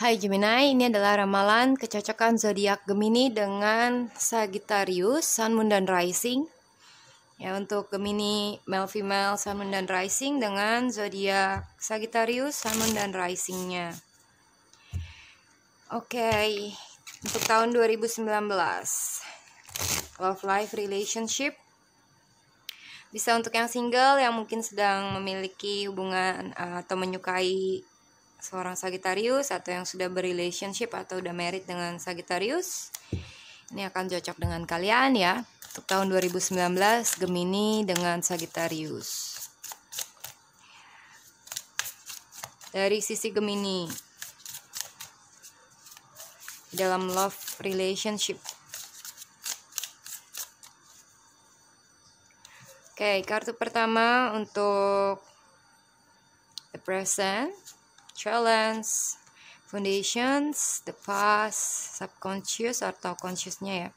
Hai Gemini, ini adalah ramalan kecocokan zodiak Gemini dengan Sagittarius, Sun, Moon, dan Rising. Ya, untuk Gemini male female Sun, Moon, dan Rising dengan zodiak Sagittarius, Sun, Moon, dan Risingnya. Oke, untuk tahun 2019, love life relationship. Bisa untuk yang single yang mungkin sedang memiliki hubungan atau menyukai seorang Sagittarius, atau yang sudah berrelationship atau udah married dengan Sagittarius. Ini akan cocok dengan kalian ya. Untuk tahun 2019 Gemini dengan Sagittarius. Dari sisi Gemini dalam love relationship. Oke, kartu pertama untuk the present, challenge, foundations, the past, subconscious atau consciousnya ya,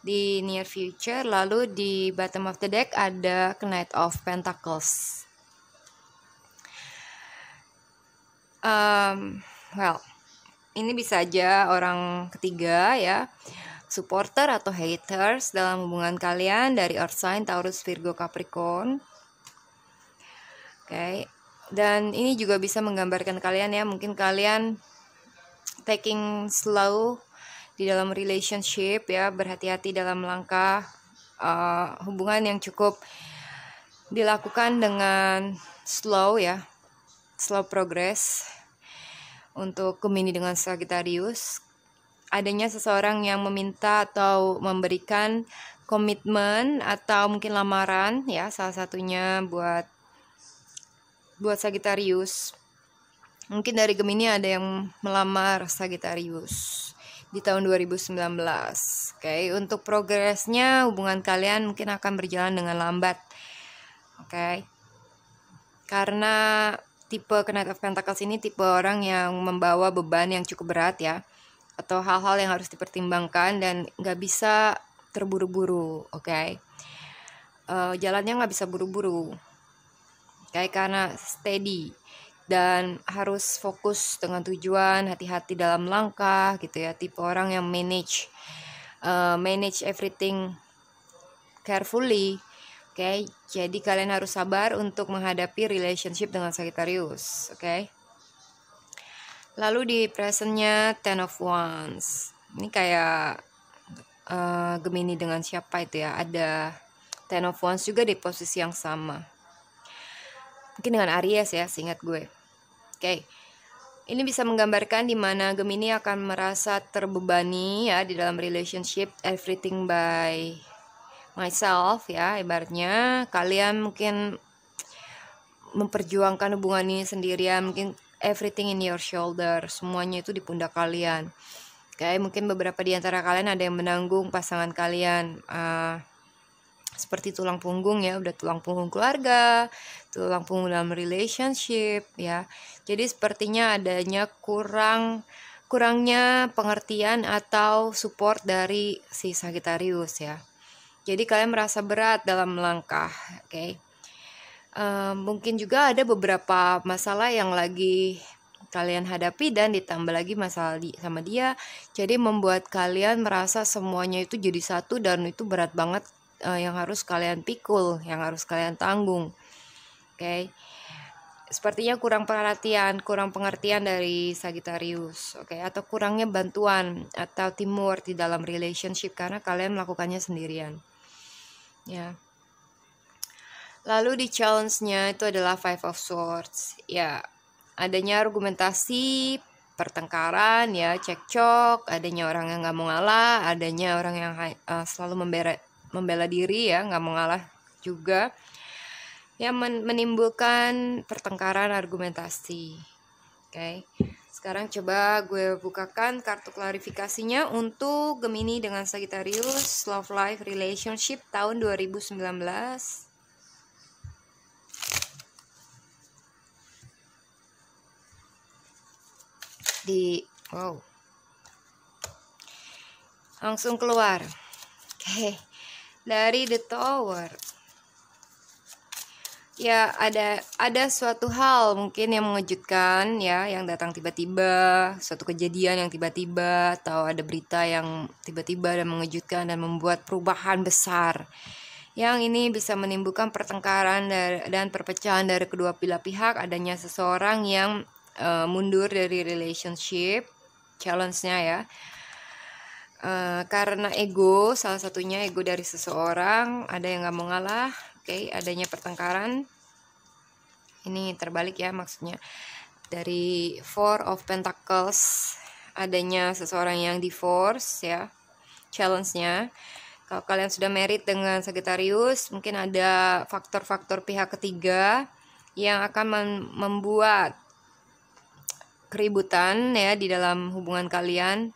di near future. Lalu di bottom of the deck ada Knight of Pentacles. Well, ini bisa aja orang ketiga ya, supporter atau haters dalam hubungan kalian dari Earth sign, Taurus, Virgo, Capricorn. Oke. Dan ini juga bisa menggambarkan kalian ya, mungkin kalian taking slow di dalam relationship ya, berhati-hati dalam langkah hubungan yang cukup dilakukan dengan slow ya, slow progress. Untuk Gemini dengan Sagittarius, adanya seseorang yang meminta atau memberikan komitmen atau mungkin lamaran ya, salah satunya buat Sagittarius. Mungkin dari Gemini ada yang melamar Sagittarius di tahun 2019. Oke, untuk progresnya hubungan kalian mungkin akan berjalan dengan lambat. Oke. Karena tipe Knight of Pentacles ini tipe orang yang membawa beban yang cukup berat ya, atau hal-hal yang harus dipertimbangkan dan nggak bisa terburu-buru. Oke. Jalannya nggak bisa buru-buru. Kayak karena steady dan harus fokus dengan tujuan, hati-hati dalam langkah gitu ya. Tipe orang yang manage everything carefully. Oke, jadi kalian harus sabar untuk menghadapi relationship dengan Sagittarius. Oke. Lalu di presentnya Ten of Wands. Ini kayak Gemini dengan siapa itu ya? Ada Ten of Wands juga di posisi yang sama. Mungkin dengan Aries ya, seingat gue. Oke. Ini bisa menggambarkan di mana Gemini akan merasa terbebani ya di dalam relationship, everything by myself ya, ibaratnya kalian mungkin memperjuangkan hubungan ini sendirian, mungkin everything in your shoulder, semuanya itu di pundak kalian. Kayak mungkin beberapa di antara kalian ada yang menanggung pasangan kalian, seperti tulang punggung ya, udah tulang punggung keluarga, tulang punggung dalam relationship ya. Jadi sepertinya adanya kurangnya pengertian atau support dari si Sagittarius ya. Jadi kalian merasa berat dalam melangkah, oke? Mungkin juga ada beberapa masalah yang lagi kalian hadapi dan ditambah lagi masalah sama dia. Jadi membuat kalian merasa semuanya itu jadi satu dan itu berat banget, yang harus kalian pikul, yang harus kalian tanggung, oke? Sepertinya kurang perhatian, kurang pengertian dari Sagittarius, oke? Atau kurangnya bantuan atau teamwork di dalam relationship karena kalian melakukannya sendirian. Ya. Lalu di challenge-nya itu adalah Five of Swords. Ya, adanya argumentasi, pertengkaran ya, cekcok, adanya orang yang nggak mau ngalah, adanya orang yang selalu membela diri ya, nggak mau ngalah juga. Ya, menimbulkan pertengkaran, argumentasi. Oke. Sekarang coba gue bukakan kartu klarifikasinya untuk Gemini dengan Sagittarius, love life relationship tahun 2019. Wow. Langsung keluar. Oke. Dari The Tower. Ya, ada suatu hal mungkin yang mengejutkan ya, yang datang tiba-tiba, suatu kejadian yang tiba-tiba, atau ada berita yang tiba-tiba dan mengejutkan dan membuat perubahan besar. Yang ini bisa menimbulkan pertengkaran dan perpecahan dari kedua belah pihak, adanya seseorang yang mundur dari relationship, challenge-nya ya. Karena ego, salah satunya ego dari seseorang, ada yang nggak mau ngalah, adanya pertengkaran. Ini terbalik ya maksudnya. Dari Four of Pentacles, adanya seseorang yang divorce ya, challenge-nya. Kalau kalian sudah married dengan Sagittarius, mungkin ada faktor-faktor pihak ketiga yang akan membuat keributan ya di dalam hubungan kalian.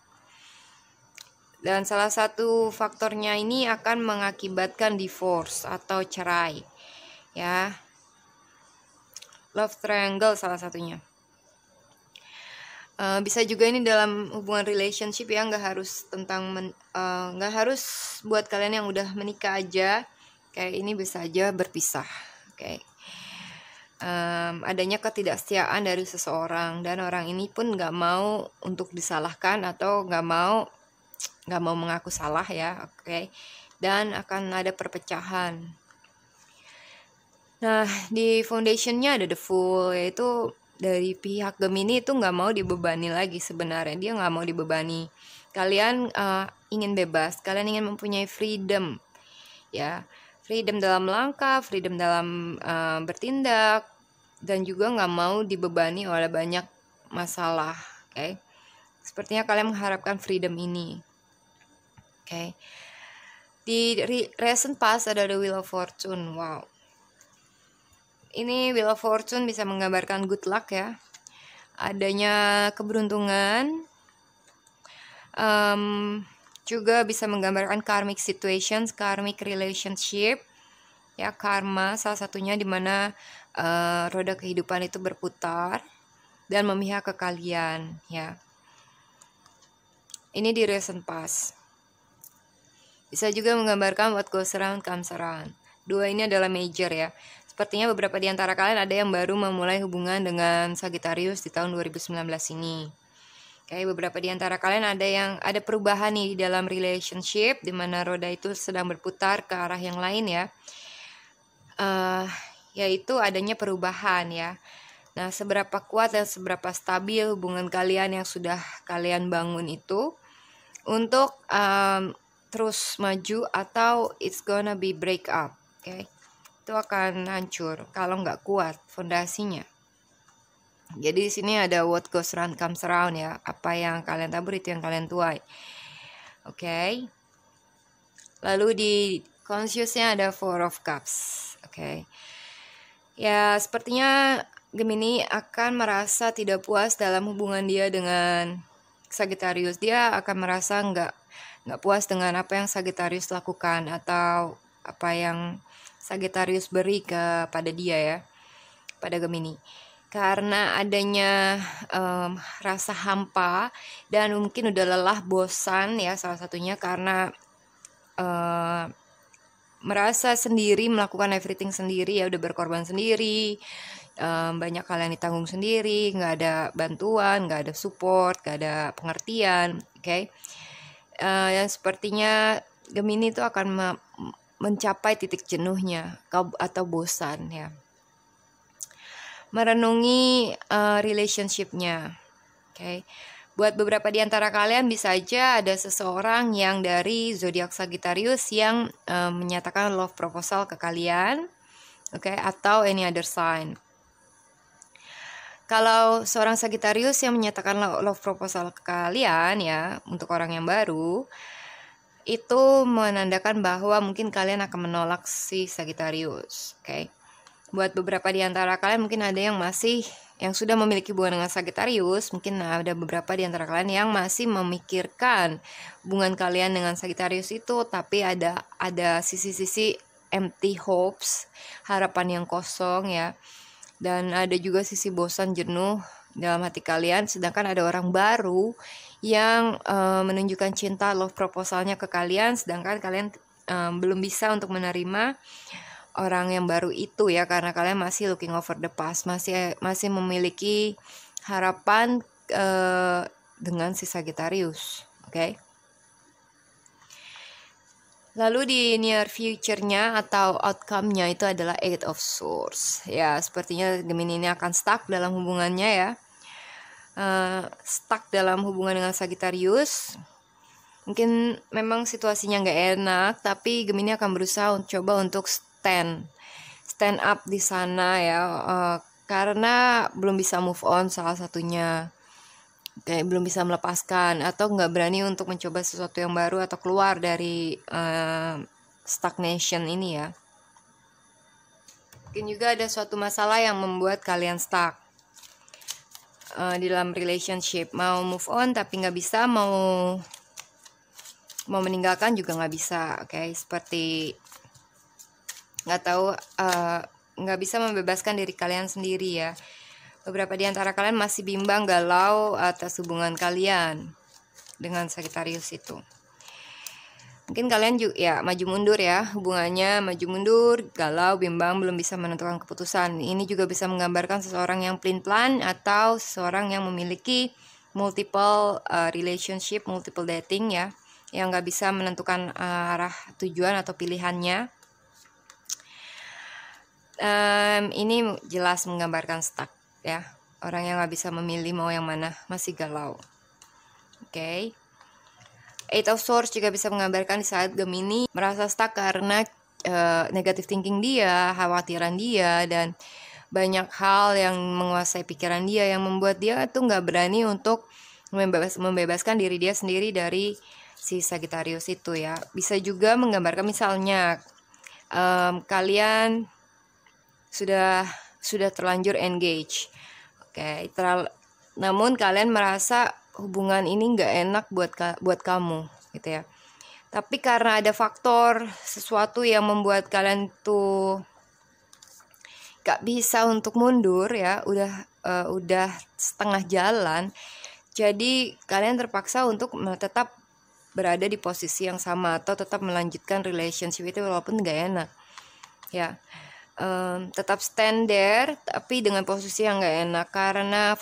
Dan salah satu faktornya ini akan mengakibatkan divorce atau cerai. Ya. Love triangle salah satunya. Bisa juga ini dalam hubungan relationship ya, nggak harus nggak harus buat kalian yang udah menikah aja, kayak ini bisa aja berpisah. Adanya ketidaksetiaan dari seseorang dan orang ini pun nggak mau untuk disalahkan atau nggak mau mengaku salah ya, dan akan ada perpecahan. Nah, di foundationnya ada the Fool, yaitu dari pihak Gemini itu nggak mau dibebani lagi sebenarnya. Dia nggak mau dibebani. Kalian ingin bebas, kalian ingin mempunyai freedom. Ya, freedom dalam langkah, freedom dalam bertindak, dan juga nggak mau dibebani oleh banyak masalah. Sepertinya kalian mengharapkan freedom ini. Di recent past ada the Wheel of Fortune. Wow. Ini Wheel of Fortune bisa menggambarkan good luck ya, adanya keberuntungan, juga bisa menggambarkan karmic situations, karmic relationship, ya karma salah satunya dimana roda kehidupan itu berputar dan memihak ke kalian ya. Ini di recent past. Bisa juga menggambarkan what goes around comes around. Dua ini adalah major ya. Sepertinya beberapa di antara kalian ada yang baru memulai hubungan dengan Sagittarius di tahun 2019 ini. Beberapa di antara kalian ada perubahan nih di dalam relationship, di mana roda itu sedang berputar ke arah yang lain ya. Yaitu adanya perubahan ya. Nah, seberapa kuat dan seberapa stabil hubungan kalian yang sudah kalian bangun itu untuk terus maju atau it's gonna be break up, itu akan hancur kalau nggak kuat fondasinya. Jadi di sini ada what goes around comes around ya, apa yang kalian tabur itu yang kalian tuai. Lalu di consciousnya ada Four of Cups. Ya sepertinya Gemini akan merasa tidak puas dalam hubungan dia dengan Sagittarius. Dia akan merasa nggak puas dengan apa yang Sagittarius lakukan atau apa yang Sagittarius beri kepada dia ya, pada Gemini. Karena adanya rasa hampa dan mungkin udah lelah, bosan ya, salah satunya karena merasa sendiri, melakukan everything sendiri ya, udah berkorban sendiri, banyak hal yang ditanggung sendiri, nggak ada bantuan, nggak ada support, nggak ada pengertian. Yang sepertinya Gemini itu akan mencapai titik jenuhnya atau bosan ya, merenungi relationship-nya. Buat beberapa di antara kalian bisa aja ada seseorang yang dari zodiak Sagittarius yang menyatakan love proposal ke kalian, atau any other sign. Kalau seorang Sagittarius yang menyatakan love proposal ke kalian ya, untuk orang yang baru, itu menandakan bahwa mungkin kalian akan menolak si Sagittarius. Buat beberapa di antara kalian mungkin ada yang sudah memiliki hubungan dengan Sagittarius, mungkin ada beberapa di antara kalian yang masih memikirkan hubungan kalian dengan Sagittarius itu, tapi ada sisi-sisi empty hopes, harapan yang kosong ya. Dan ada juga sisi bosan, jenuh dalam hati kalian, sedangkan ada orang baru yang menunjukkan cinta, love proposalnya ke kalian, sedangkan kalian belum bisa untuk menerima orang yang baru itu ya, karena kalian masih looking over the past, masih memiliki harapan dengan si Sagittarius, oke? Lalu di near future-nya atau outcome-nya itu adalah Eight of Swords. Ya, sepertinya Gemini ini akan stuck dalam hubungannya ya. Stuck dalam hubungan dengan Sagittarius. Mungkin memang situasinya nggak enak, tapi Gemini akan berusaha coba untuk stand up di sana ya. Karena belum bisa move on salah satunya. Kayak belum bisa melepaskan atau nggak berani untuk mencoba sesuatu yang baru atau keluar dari stagnation ini ya. Mungkin juga ada suatu masalah yang membuat kalian stuck di dalam relationship. Mau move on tapi nggak bisa, mau meninggalkan juga nggak bisa. Oke, seperti nggak tahu, nggak bisa membebaskan diri kalian sendiri ya. Beberapa di antara kalian masih bimbang, galau atas hubungan kalian dengan Sagittarius itu. Mungkin kalian juga ya maju mundur ya, hubungannya maju mundur, galau, bimbang, belum bisa menentukan keputusan. Ini juga bisa menggambarkan seseorang yang pelin-pelan atau seseorang yang memiliki multiple relationship, multiple dating ya, yang nggak bisa menentukan arah tujuan atau pilihannya. Ini jelas menggambarkan stuck ya, orang yang nggak bisa memilih mau yang mana, masih galau. Oke. Eight of Swords juga bisa menggambarkan di saat Gemini merasa stuck karena negative thinking dia, khawatiran dia, dan banyak hal yang menguasai pikiran dia yang membuat dia tuh nggak berani untuk membebaskan diri dia sendiri dari si Sagittarius itu ya. Bisa juga menggambarkan misalnya kalian sudah terlanjur engage, oke, namun kalian merasa hubungan ini nggak enak buat kamu, gitu ya. Tapi karena ada faktor sesuatu yang membuat kalian tuh nggak bisa untuk mundur ya, udah setengah jalan, jadi kalian terpaksa untuk tetap berada di posisi yang sama atau tetap melanjutkan relationship itu walaupun nggak enak, ya. Tetap stand there tapi dengan posisi yang nggak enak karena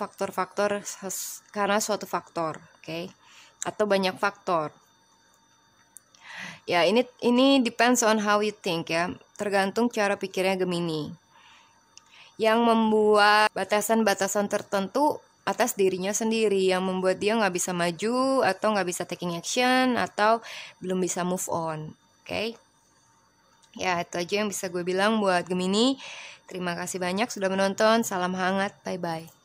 karena suatu faktor, oke, atau banyak faktor ya. Ini depends on how you think ya, tergantung cara pikirnya Gemini yang membuat batasan-batasan tertentu atas dirinya sendiri yang membuat dia nggak bisa maju atau nggak bisa taking action atau belum bisa move on, oke. Ya, itu aja yang bisa gue bilang buat Gemini. Terima kasih banyak sudah menonton. Salam hangat. Bye-bye.